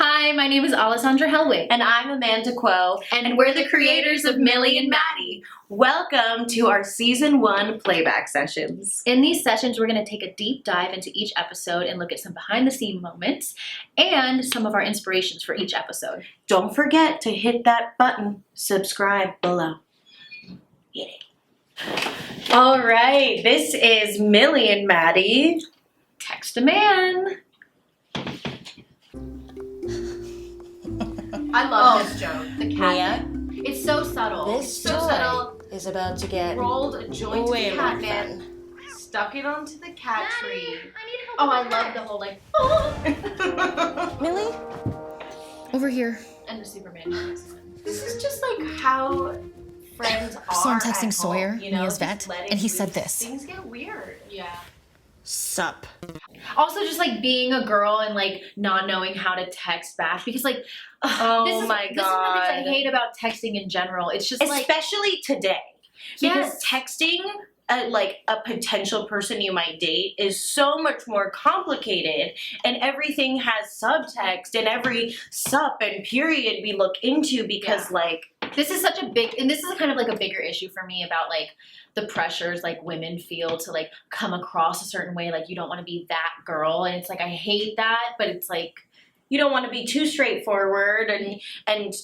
Hi, my name is Allesondra Helwig. And I'm Amanda Kuo. And we're the creators of Millie and Maddie. Welcome to our Season 1 Playback sessions. In these sessions, we're going to take a deep dive into each episode and look at some behind-the-scenes moments and some of our inspirations for each episode. Don't forget to hit that button, subscribe below. Hit it. All right, this is Millie and Maddie. Text a man. I love this joke. The cat. Mia, It's so subtle. this It's so toy subtle. is about to get Rolled a joint to way the more catman, fun. stuck it onto the cat tree. Oh, I love the whole Millie? Over here. And the Superman. This is just like how friends are. So I'm texting at Sawyer, home, you know, Mia's just vet, letting and he loose. said this. Things get weird. Yeah. Sup. Also, just like being a girl and like not knowing how to text back because like, Oh this is my one of the things I God. hate about texting in general. It's just like, Especially today. Because Yes. texting like a potential person you might date is so much more complicated, and everything has subtext, and every sup and period we look into because like this is such a big, and this is kind of like a bigger issue for me about like the pressures like women feel to like come across a certain way. Like you don't want to be that girl, and it's like I hate that, but it's like you don't want to be too straightforward and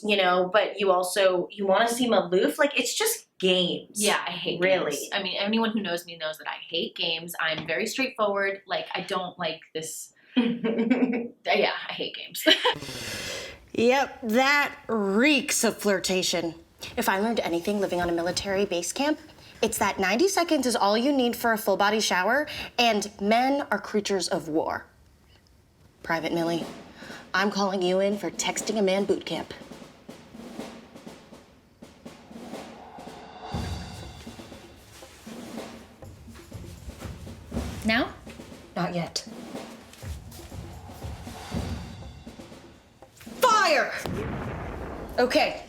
you know, but you also you want to seem aloof. Like it's just games. yeah, I hate Really? games. I mean, anyone who knows me knows that I hate games. I'm very straightforward. Like I don't like this. Yeah, I hate games. Yep, that reeks of flirtation. If I learned anything living on a military base camp, it's that 90 seconds is all you need for a full body shower, and men are creatures of war. Private Millie, I'm calling you in for texting a man boot camp. Now? Not yet. Fire! Okay,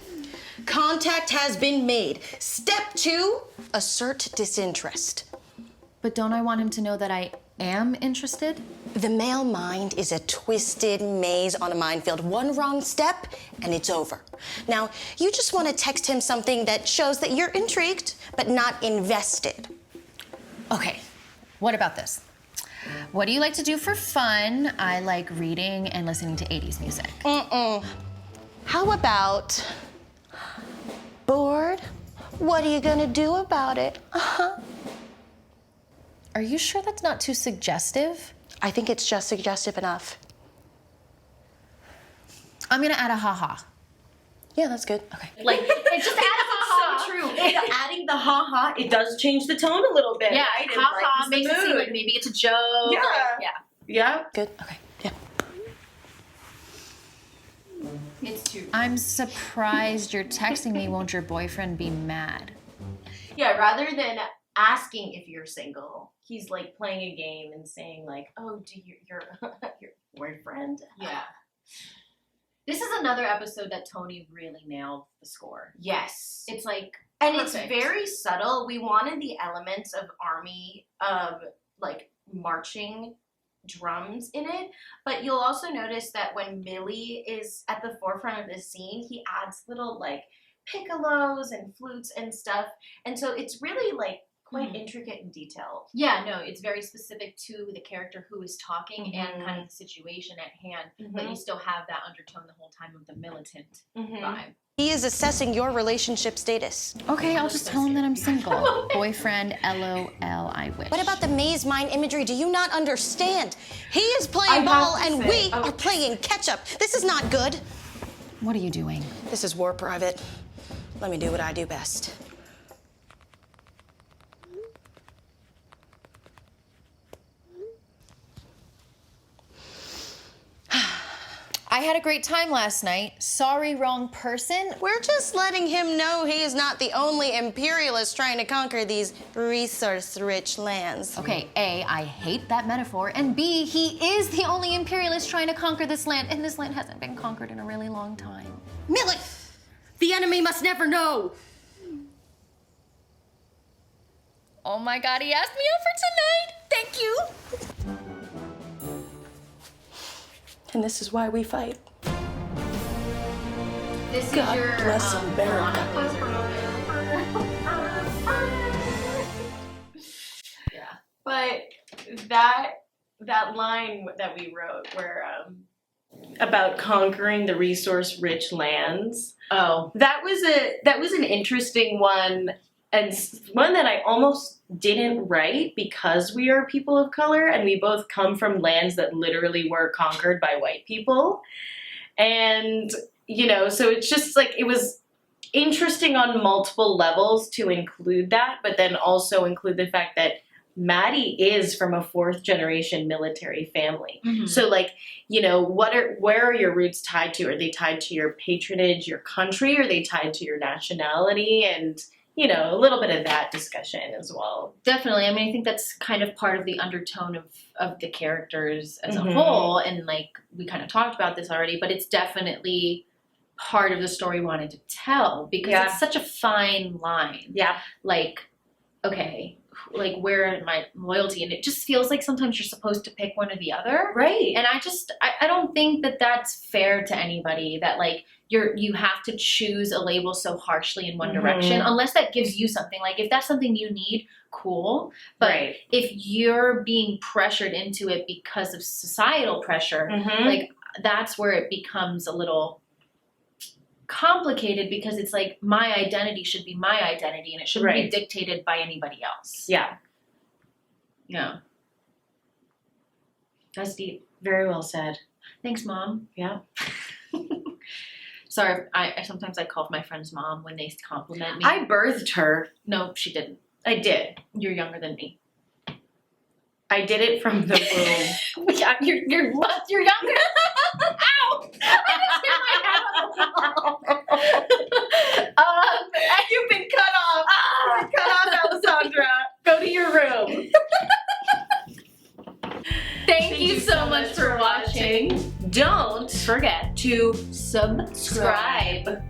contact has been made. Step 2, assert disinterest. But don't I want him to know that I am interested? The male mind is a twisted maze on a minefield. One wrong step, and it's over. Now, you just want to text him something that shows that you're intrigued, but not invested. Okay, what about this? What do you like to do for fun? I like reading and listening to 80s music. How about bored? What are you gonna do about it? Are you sure that's not too suggestive? I think it's just suggestive enough. I'm gonna add a haha. Yeah, that's good. Okay. Like it's just add a ha-ha. so true. Adding the ha-ha, it does change the tone a little bit. Yeah, right? It ha-ha brightens makes the it seem mood. like maybe it's a joke. Yeah. Like, yeah. Yeah. Good. Okay. Yeah. It's too. I'm surprised you're texting me. Won't your boyfriend be mad? Yeah, rather than asking if you're single, he's like playing a game and saying like, "Oh, do your boyfriend?" Yeah. This is another episode that Tony really nailed the score. Yes. It's like, And perfect. it's very subtle. We wanted the elements of army, like marching drums in it, but you'll also notice that when Millie is at the forefront of the scene, he adds little like piccolos and flutes and stuff, and so it's really like quite intricate and detailed. Yeah, no, it's very specific to the character who is talking and kind of the situation at hand, but you still have that undertone the whole time of the militant vibe. He is assessing your relationship status. Okay, I'll just tell him that I'm single. Boyfriend, LOL, I wish. What about the maze mind imagery? Do you not understand? He is playing ball and we are playing catch up. This is not good. What are you doing? This is war, Private. Let me do what I do best. I had a great time last night. Sorry, wrong person. We're just letting him know he is not the only imperialist trying to conquer these resource-rich lands. Okay, A, I hate that metaphor, and B, he is the only imperialist trying to conquer this land, and this land hasn't been conquered in a really long time. Millie, the enemy must never know. Oh my God, he asked me out for tonight. Thank you. And this is why we fight. This God is your bless America. Yeah. But that line that we wrote where about conquering the resource-rich lands, Oh. that was an interesting one, and one that I almost didn't write because we are people of color and we both come from lands that literally were conquered by white people. And, you know, so it's just like, it was interesting on multiple levels to include that, but then also include the fact that Maddie is from a 4th generation military family. Mhm. So like, you know, where are your roots tied to? Are they tied to your patronage, your country? Are they tied to your nationality? And, you know, a little bit of that discussion as well. Definitely. I mean, I think that's kind of part of the undertone of the characters as Mhm. a whole. And like, we kind of talked about this already, but it's definitely part of the story we wanted to tell because Yeah. it's such a fine line. Yeah. Like, okay, like where am my loyalty? And it just feels like sometimes you're supposed to pick one or the other. Right. And I don't think that that's fair to anybody that like you have to choose a label so harshly in one Mhm. direction unless that gives you something. Like if that's something you need, cool. But Right. if you're being pressured into it because of societal pressure, Mhm. like that's where it becomes a little complicated because it's like my identity should be my identity and it shouldn't be Right. dictated by anybody else. Yeah. Yeah. That's deep. Very well said. Thanks, Mom. Yeah. Sorry, I sometimes I call my friend's mom when they compliment me. I birthed her. No, she didn't. I did. You're younger than me. I did it from the womb. Yeah, you're younger. Ow! You've been cut off. You've been cut off, Allesondra. Go to your room. Thank you so much for watching. Don't Forget to subscribe.